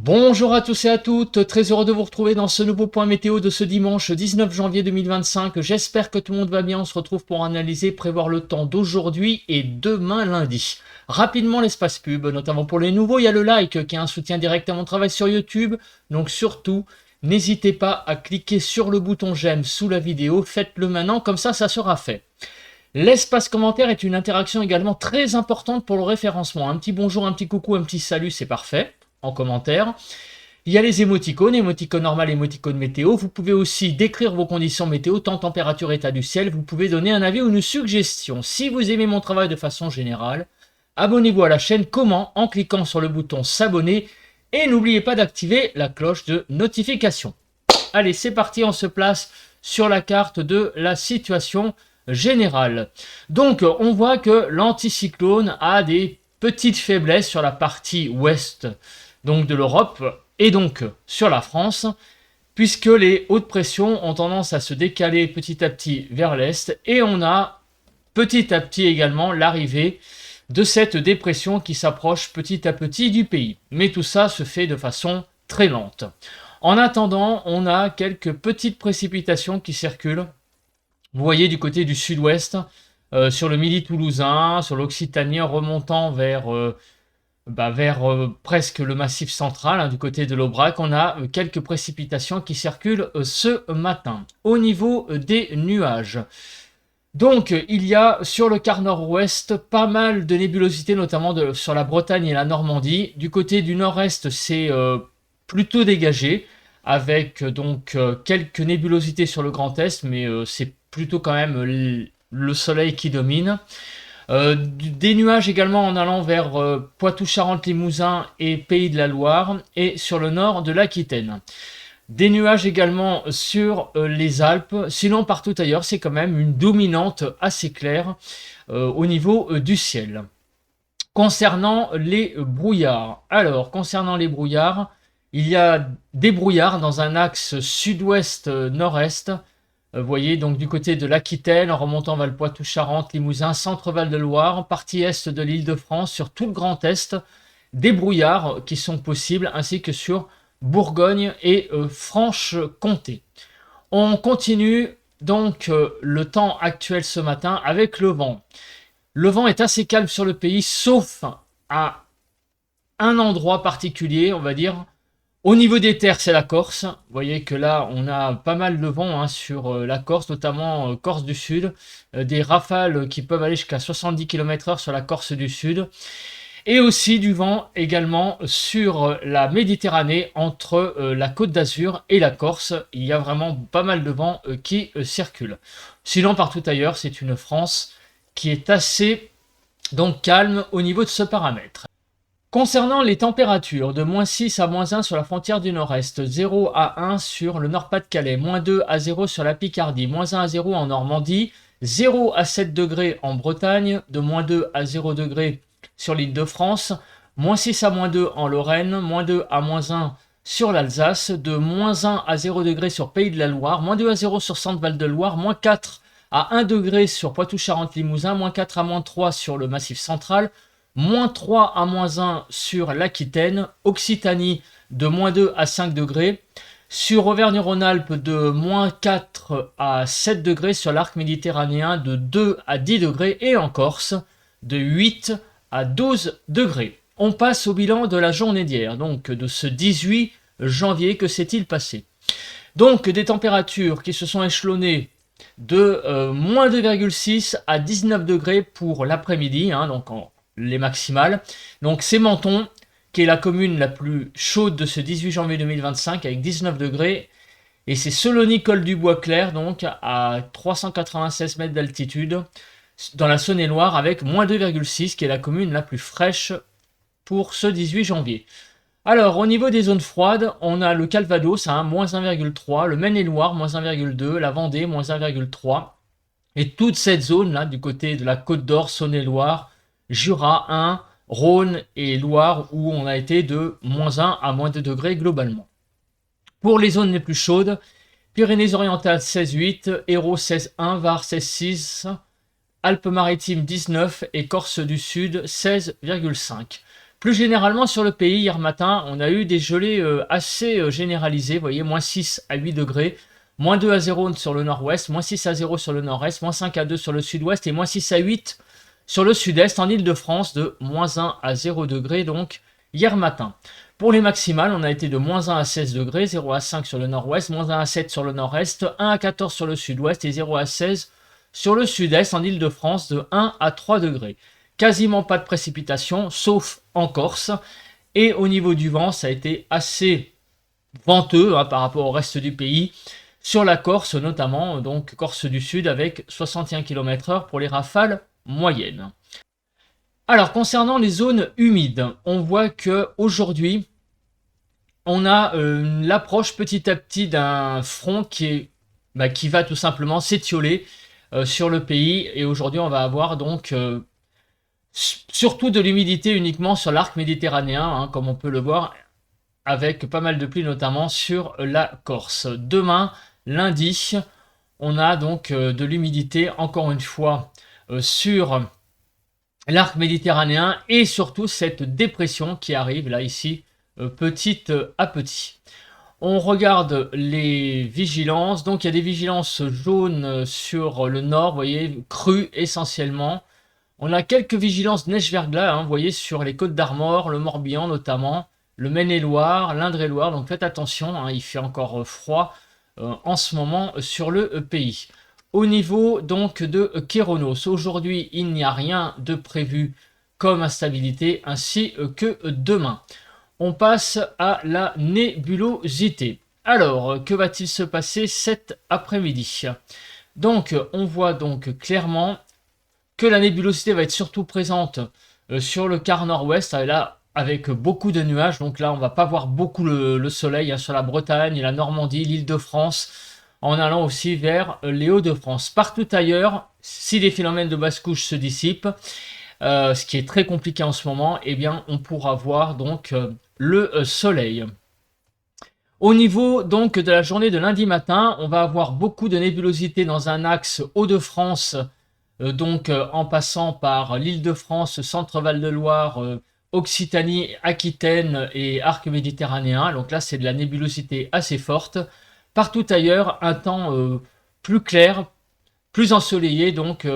Bonjour à tous et à toutes, très heureux de vous retrouver dans ce nouveau point météo de ce dimanche 19 janvier 2025. J'espère que tout le monde va bien, on se retrouve pour analyser, prévoir le temps d'aujourd'hui et demain lundi. Rapidement l'espace pub, notamment pour les nouveaux, il y a le like qui est un soutien direct à mon travail sur YouTube. Donc surtout, n'hésitez pas à cliquer sur le bouton j'aime sous la vidéo, faites-le maintenant, comme ça sera fait. L'espace commentaire est une interaction également très importante pour le référencement. Un petit bonjour, un petit coucou, un petit salut, c'est parfait en commentaire. Il y a les émoticônes normal, émoticône météo. Vous pouvez aussi décrire vos conditions météo, temps, température, état du ciel. Vous pouvez donner un avis ou une suggestion. Si vous aimez mon travail de façon générale, abonnez-vous à la chaîne. Comment? En cliquant sur le bouton s'abonner. Et n'oubliez pas d'activer la cloche de notification. Allez, c'est parti, on se place sur la carte de la situation générale. Donc, on voit que l'anticyclone a des petites faiblesses sur la partie ouest donc de l'Europe et donc sur la France, puisque les hautes pressions ont tendance à se décaler petit à petit vers l'est, et on a petit à petit également l'arrivée de cette dépression qui s'approche petit à petit du pays. Mais tout ça se fait de façon très lente. En attendant, on a quelques petites précipitations qui circulent. Vous voyez du côté du sud-ouest, sur le Midi toulousain, sur l'Occitanie, en remontant vers presque le massif central, du côté de l'Aubrac, on a quelques précipitations qui circulent ce matin. Au niveau des nuages, donc il y a sur le quart nord-ouest pas mal de nébulosité, notamment sur la Bretagne et la Normandie. Du côté du nord-est, c'est plutôt dégagé, avec quelques nébulosités sur le Grand Est, mais c'est plutôt quand même le soleil qui domine. Des nuages également en allant vers Poitou-Charentes-Limousin et Pays de la Loire, et sur le nord de l'Aquitaine. Des nuages également sur les Alpes, sinon partout ailleurs c'est quand même une dominante assez claire au niveau du ciel. Concernant les brouillards, il y a des brouillards dans un axe sud-ouest-nord-est. Vous voyez, donc du côté de l'Aquitaine, en remontant vers le Poitou-Charentes, Limousin, Centre-Val de Loire, partie est de l'Île-de-France, sur tout le Grand Est, des brouillards qui sont possibles, ainsi que sur Bourgogne et Franche-Comté. On continue donc le temps actuel ce matin avec le vent. Le vent est assez calme sur le pays, sauf à un endroit particulier, on va dire. Au niveau des terres, c'est la Corse. Vous voyez que là, on a pas mal de vent sur la Corse, notamment Corse du Sud. Des rafales qui peuvent aller jusqu'à 70 km/h sur la Corse du Sud. Et aussi du vent également sur la Méditerranée, entre la Côte d'Azur et la Corse. Il y a vraiment pas mal de vent qui circulent. Sinon, partout ailleurs, c'est une France qui est assez calme au niveau de ce paramètre. Concernant les températures, de -6 à -1 sur la frontière du nord-est, 0 à 1 sur le Nord-Pas-de-Calais, -2 à 0 sur la Picardie, -1 à 0 en Normandie, 0 à 7 degrés en Bretagne, de -2 à 0 degrés sur l'Île-de-France, -6 à -2 en Lorraine, -2 à -1 sur l'Alsace, de -1 à 0 degrés sur Pays de la Loire, -2 à 0 sur Centre-Val de Loire, -4 à 1 degré sur Poitou-Charentes-Limousin, -4 à -3 sur le Massif central, -3 à -1 sur l'Aquitaine, Occitanie de -2 à 5 degrés, sur Auvergne-Rhône-Alpes de -4 à 7 degrés, sur l'arc méditerranéen de 2 à 10 degrés, et en Corse de 8 à 12 degrés. On passe au bilan de la journée d'hier, donc de ce 18 janvier. Que s'est-il passé? Donc des températures qui se sont échelonnées de -2,6 à 19 degrés pour l'après-midi, les maximales. Donc c'est Menton, qui est la commune la plus chaude de ce 18 janvier 2025, avec 19 degrés. Et c'est Selony-Col-du-Bois-Clair, donc à 396 mètres d'altitude, dans la Saône-et-Loire, avec -2,6, qui est la commune la plus fraîche pour ce 18 janvier. Alors, au niveau des zones froides, on a le Calvados à -1,3, le Maine-et-Loire, -1,2, la Vendée, -1,3. Et toute cette zone-là, du côté de la Côte d'Or, Saône-et-Loire, Jura, Ain, Rhône et Loire, où on a été de -1 à -2 degrés globalement. Pour les zones les plus chaudes, Pyrénées-Orientales 16,8, Hérault 16,1, Var 16,6, Alpes-Maritimes 19 et Corse du Sud 16,5. Plus généralement sur le pays, hier matin, on a eu des gelées assez généralisées. Vous voyez, moins 6 à 8 degrés, moins 2 à 0 sur le nord-ouest, moins 6 à 0 sur le nord-est, moins 5 à 2 sur le sud-ouest et moins 6 à 8 sur le sud-est en Île-de-France de moins 1 à 0 degré donc hier matin. Pour les maximales, on a été de moins 1 à 16 degrés, 0 à 5 sur le nord-ouest, moins 1 à 7 sur le nord-est, 1 à 14 sur le sud-ouest et 0 à 16 sur le sud-est en Île-de-France de 1 à 3 degrés. Quasiment pas de précipitations, sauf en Corse. Et au niveau du vent, ça a été assez venteux par rapport au reste du pays. Sur la Corse notamment, donc Corse du Sud avec 61 km/h pour les rafales moyennes. Alors concernant les zones humides, on voit que aujourd'hui on a l'approche petit à petit d'un front qui va tout simplement s'étioler sur le pays. Et aujourd'hui on va avoir donc surtout de l'humidité uniquement sur l'arc méditerranéen, comme on peut le voir, avec pas mal de pluie notamment sur la Corse. Demain, lundi, on a donc de l'humidité encore une fois sur l'arc méditerranéen et surtout cette dépression qui arrive là ici petit à petit. On regarde les vigilances, donc il y a des vigilances jaunes sur le nord, vous voyez, crues essentiellement. On a quelques vigilances neige-verglas, vous voyez, sur les Côtes d'Armor, le Morbihan notamment, le Maine-et-Loire, l'Indre-et-Loire, donc faites attention, il fait encore froid en ce moment sur le pays. Au niveau donc de Kéronos, aujourd'hui il n'y a rien de prévu comme instabilité ainsi que demain. On passe à la nébulosité. Alors, que va-t-il se passer cet après-midi? Donc, on voit donc clairement que la nébulosité va être surtout présente sur le quart nord-ouest, là avec beaucoup de nuages. Donc là, on va pas voir beaucoup le soleil sur la Bretagne, la Normandie, l'Île-de-France, en allant aussi vers les Hauts-de-France. Partout ailleurs, si les phénomènes de basse couche se dissipent, ce qui est très compliqué en ce moment, eh bien, on pourra voir donc le soleil. Au niveau donc de la journée de lundi matin, on va avoir beaucoup de nébulosité dans un axe Hauts-de-France, donc en passant par l'Île-de-France, Centre-Val de Loire, Occitanie, Aquitaine et arc méditerranéen. Donc là, c'est de la nébulosité assez forte. Partout ailleurs, un temps plus clair, plus ensoleillé, donc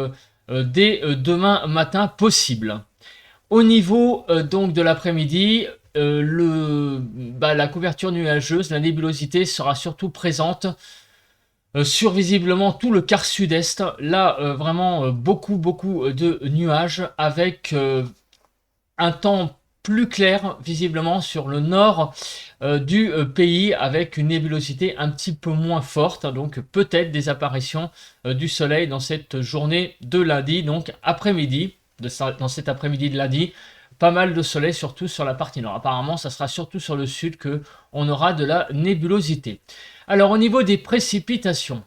dès demain matin possible. Au niveau donc de l'après-midi, la couverture nuageuse, la nébulosité sera surtout présente sur visiblement tout le quart sud-est. Là, vraiment beaucoup de nuages avec un temps plus clair visiblement sur le nord du pays avec une nébulosité un petit peu moins forte, donc peut-être des apparitions du soleil dans cette journée de lundi, donc après-midi, dans cet après-midi de lundi, pas mal de soleil surtout sur la partie nord. Apparemment ça sera surtout sur le sud que on aura de la nébulosité. Alors au niveau des précipitations,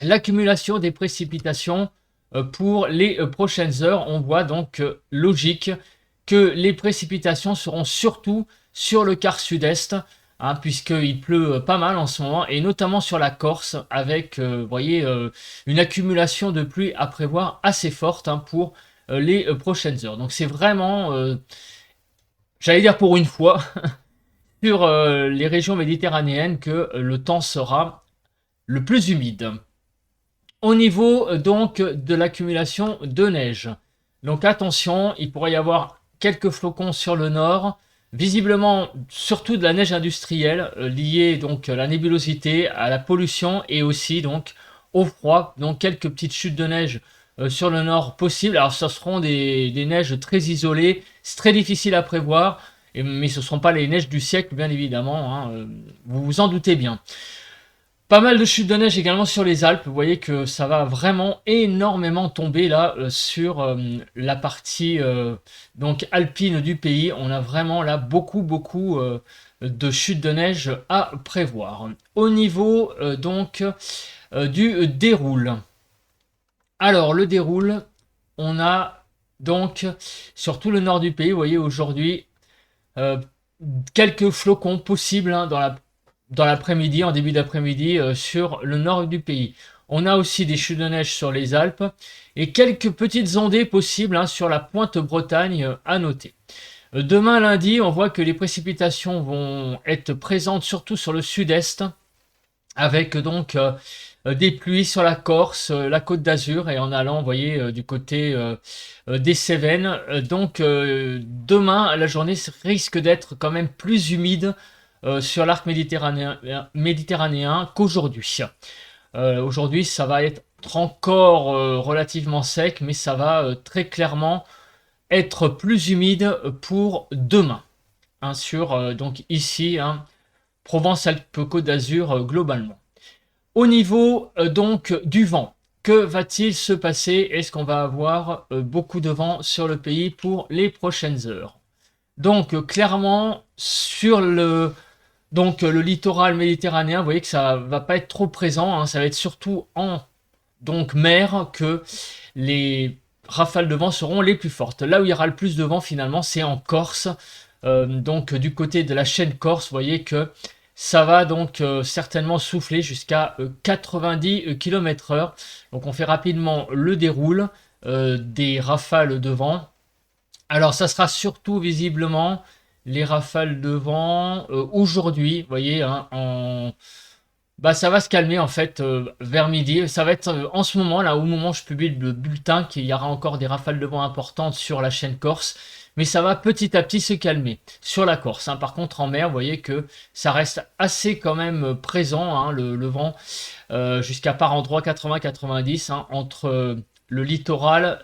l'accumulation des précipitations pour les prochaines heures, on voit donc logique que les précipitations seront surtout sur le quart sud-est, puisqu'il pleut pas mal en ce moment, et notamment sur la Corse, avec vous voyez, une accumulation de pluie à prévoir assez forte pour les prochaines heures. Donc c'est vraiment, j'allais dire pour une fois, sur les régions méditerranéennes que le temps sera le plus humide. Au niveau donc de l'accumulation de neige, donc attention, il pourrait y avoir quelques flocons sur le nord, visiblement surtout de la neige industrielle liée donc à la nébulosité, à la pollution et aussi donc au froid. Donc quelques petites chutes de neige sur le nord possibles. Alors ce seront des neiges très isolées, c'est très difficile à prévoir, mais ce ne seront pas les neiges du siècle bien évidemment, vous vous en doutez bien. Pas mal de chutes de neige également sur les Alpes. Vous voyez que ça va vraiment énormément tomber là sur la partie donc alpine du pays. On a vraiment là beaucoup de chutes de neige à prévoir. Au niveau donc du déroule. Alors le déroule, on a donc sur tout le nord du pays, vous voyez aujourd'hui quelques flocons possibles dans l'après-midi, en début d'après-midi, sur le nord du pays. On a aussi des chutes de neige sur les Alpes et quelques petites ondées possibles sur la pointe Bretagne à noter. Demain lundi, on voit que les précipitations vont être présentes surtout sur le sud-est, avec donc des pluies sur la Corse, la Côte d'Azur, et en allant, vous voyez, du côté des Cévennes. Donc demain, la journée risque d'être quand même plus humide sur l'arc méditerranéen qu'aujourd'hui. Aujourd'hui, ça va être encore relativement sec, mais ça va très clairement être plus humide pour demain. Hein, sur donc ici, hein, Provence-Alpes-Côte d'Azur globalement. Au niveau donc du vent, que va-t-il se passer? Est-ce qu'on va avoir beaucoup de vent sur le pays pour les prochaines heures? Donc clairement sur le littoral méditerranéen, vous voyez que ça va pas être trop présent, hein, ça va être surtout en donc mer que les rafales de vent seront les plus fortes. Là où il y aura le plus de vent finalement, c'est en Corse. Donc du côté de la chaîne Corse, vous voyez que ça va donc certainement souffler jusqu'à 90 km/h. Donc on fait rapidement le déroule des rafales de vent. Alors ça sera surtout visiblement les rafales de vent aujourd'hui, vous voyez, hein, bah, ça va se calmer en fait vers midi. Ça va être en ce moment, là, au moment où je publie le bulletin, qu'il y aura encore des rafales de vent importantes sur la chaîne Corse. Mais ça va petit à petit se calmer sur la Corse. Hein. Par contre, en mer, vous voyez que ça reste assez quand même présent, hein, le vent, jusqu'à par endroits 80-90, hein, entre le littoral,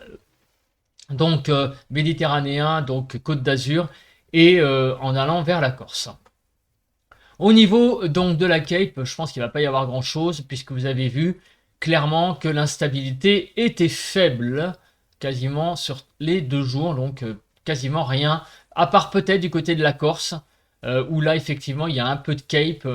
donc méditerranéen, donc Côte d'Azur, et en allant vers la Corse. Au niveau donc de la Cape, je pense qu'il ne va pas y avoir grand chose puisque vous avez vu clairement que l'instabilité était faible quasiment sur les 2 jours, donc quasiment rien, à part peut-être du côté de la Corse où là effectivement il y a un peu de Cape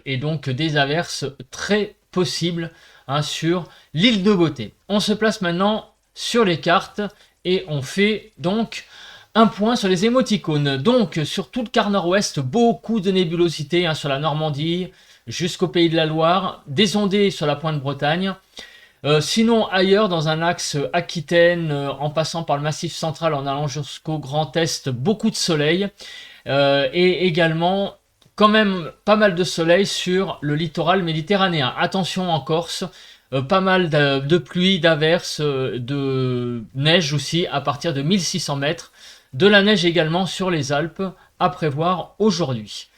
et donc des averses très possibles, hein, sur l'île de Beauté. On se place maintenant sur les cartes et on fait donc un point sur les émoticônes. Donc, sur tout le quart nord-ouest, beaucoup de nébulosité, hein, sur la Normandie jusqu'au Pays de la Loire, des ondées sur la pointe Bretagne. Sinon, ailleurs, dans un axe Aquitaine, en passant par le Massif central, en allant jusqu'au Grand Est, beaucoup de soleil. Et également, quand même, pas mal de soleil sur le littoral méditerranéen. Attention en Corse, pas mal de pluie, d'averses, de neige aussi, à partir de 1600 mètres. De la neige également sur les Alpes à prévoir aujourd'hui.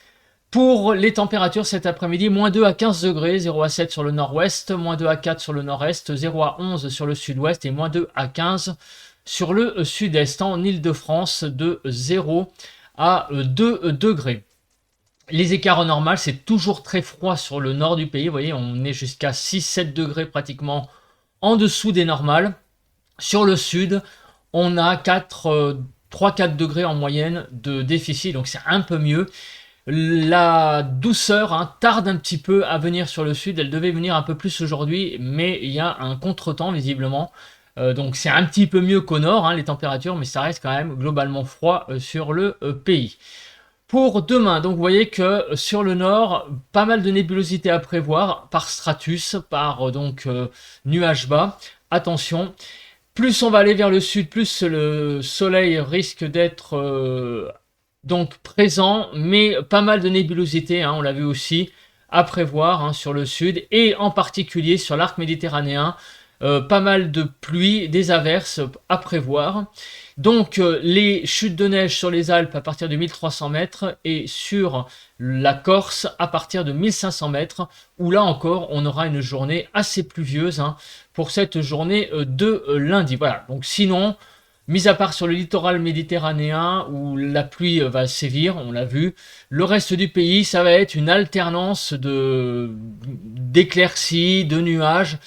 Pour les températures cet après-midi, moins 2 à 15 degrés, 0 à 7 sur le nord-ouest, moins 2 à 4 sur le nord-est, 0 à 11 sur le sud-ouest et moins 2 à 15 sur le sud-est. En Île-de-France, de 0 à 2 degrés. Les écarts normaux, c'est toujours très froid sur le nord du pays. Vous voyez, on est jusqu'à 6-7 degrés pratiquement en dessous des normales. Sur le sud, on a 3-4 degrés en moyenne de déficit, donc c'est un peu mieux. La douceur, hein, tarde un petit peu à venir sur le sud, elle devait venir un peu plus aujourd'hui, mais il y a un contretemps visiblement. Donc c'est un petit peu mieux qu'au nord, hein, les températures, mais ça reste quand même globalement froid sur le pays. Pour demain, donc vous voyez que sur le nord, pas mal de nébulosité à prévoir par stratus, par donc nuages bas. Attention. Plus on va aller vers le sud, plus le soleil risque d'être donc présent, mais pas mal de nébulosité, hein, on l'a vu aussi, à prévoir, hein, sur le sud, et en particulier sur l'arc méditerranéen, pas mal de pluie, des averses à prévoir. Donc les chutes de neige sur les Alpes à partir de 1300 mètres et sur la Corse à partir de 1500 mètres, où là encore on aura une journée assez pluvieuse, hein, pour cette journée de lundi. Voilà, donc sinon, mis à part sur le littoral méditerranéen où la pluie va sévir, on l'a vu, le reste du pays, ça va être une alternance d'éclaircies, de nuages,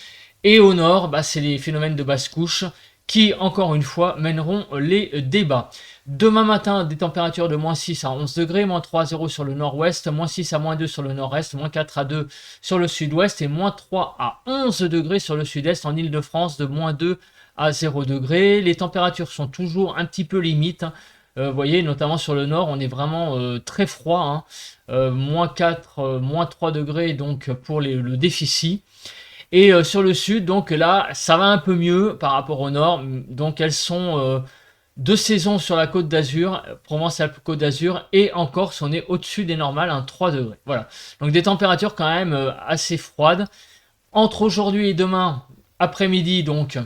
et au nord, bah, c'est les phénomènes de basse couche qui, encore une fois, mèneront les débats. Demain matin, des températures de moins 6 à 11 degrés, moins 3 à 0 sur le nord-ouest, moins 6 à moins 2 sur le nord-est, moins 4 à 2 sur le sud-ouest et moins 3 à 11 degrés sur le sud-est en Île-de-France, de moins 2 à 0 degrés. Les températures sont toujours un petit peu limites. Vous voyez, notamment sur le nord, on est vraiment très froid, hein. Moins 4, moins 3 degrés donc pour le déficit. Et sur le sud, donc là, ça va un peu mieux par rapport au nord. Donc elles sont de saison sur la Côte d'Azur, Provence-Alpes-Côte d'Azur, et en Corse, on est au-dessus des normales, 3 degrés. Voilà. Donc des températures quand même assez froides. Entre aujourd'hui et demain, après-midi, donc,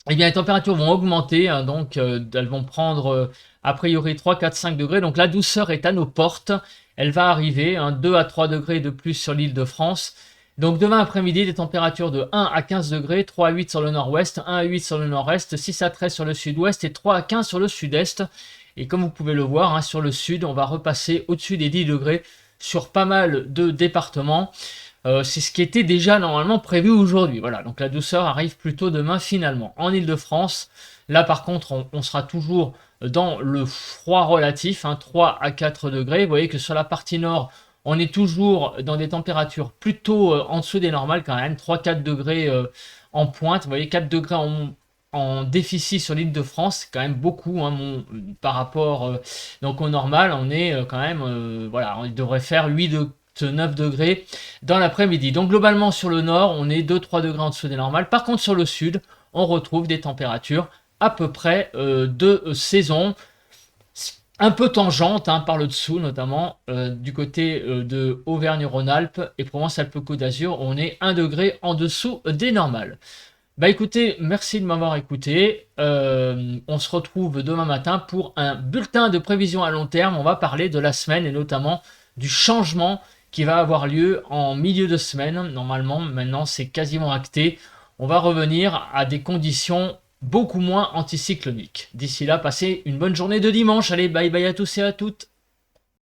eh bien, les températures vont augmenter, hein, donc elles vont prendre a priori 3, 4, 5 degrés. Donc la douceur est à nos portes. Elle va arriver, 2 à 3 degrés de plus sur l'île de France. Donc demain après-midi, des températures de 1 à 15 degrés, 3 à 8 sur le nord-ouest, 1 à 8 sur le nord-est, 6 à 13 sur le sud-ouest et 3 à 15 sur le sud-est. Et comme vous pouvez le voir, hein, sur le sud, on va repasser au-dessus des 10 degrés sur pas mal de départements. C'est ce qui était déjà normalement prévu aujourd'hui. Voilà, donc la douceur arrive plutôt demain finalement. En Ile-de-France, là par contre, on sera toujours dans le froid relatif, 3 à 4 degrés. Vous voyez que sur la partie nord, on est toujours dans des températures plutôt en dessous des normales quand même, 3-4 degrés en pointe. Vous voyez, 4 degrés en déficit sur l'île de France, c'est quand même beaucoup par rapport donc au normal. On est quand même, voilà, on devrait faire 9 degrés dans l'après-midi. Donc globalement sur le nord, on est 2-3 degrés en dessous des normales. Par contre sur le sud, on retrouve des températures à peu près de saison, un peu tangente par le dessous, notamment du côté de Auvergne-Rhône-Alpes et Provence-Alpes-Côte d'Azur, on est 1 degré en dessous des normales. Bah écoutez, merci de m'avoir écouté. On se retrouve demain matin pour un bulletin de prévision à long terme. On va parler de la semaine et notamment du changement qui va avoir lieu en milieu de semaine. Normalement, maintenant, c'est quasiment acté. On va revenir à des conditions beaucoup moins anticycloniques. D'ici là, passez une bonne journée de dimanche. Allez, bye bye à tous et à toutes.